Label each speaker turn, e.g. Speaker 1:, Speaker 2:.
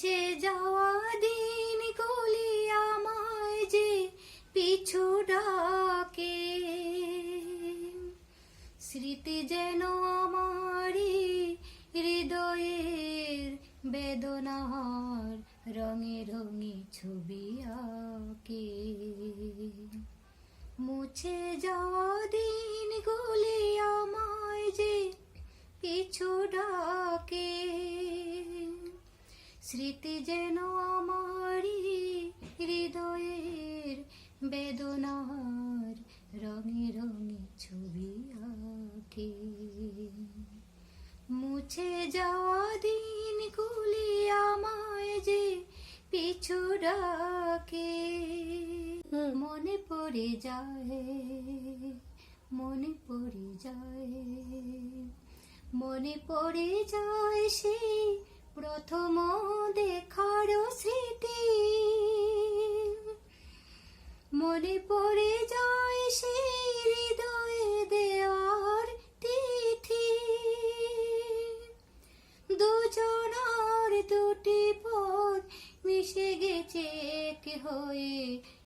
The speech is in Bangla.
Speaker 1: মুছে যাওয়া দিনগুলি আমায় যে পিছু ডাকে, স্মৃতি যেন আমারই হৃদয়ের বেদনার রঙে রঙে ছবি আঁকে। মুছে যাওয়া দিনগুলি আমায় যে পিছু ডাকে, স্মৃতি যেন আমারই হৃদয়ের বেদনার রঙে রঙে ছবি আঁকে। মুছে যাওয়া দিনগুলি আমায় যে পিছু ডাকে। মনে পড়ে যায়, মনে পড়ে যায়, মনে পড়ে যায় সেই প্রথম দেখার স্মৃতি। মনে পড়ে যায় সেই হৃদয়ে দেওয়ার তিথি। দুজনার দুটি পথ মিশে গেছে এক হয়ে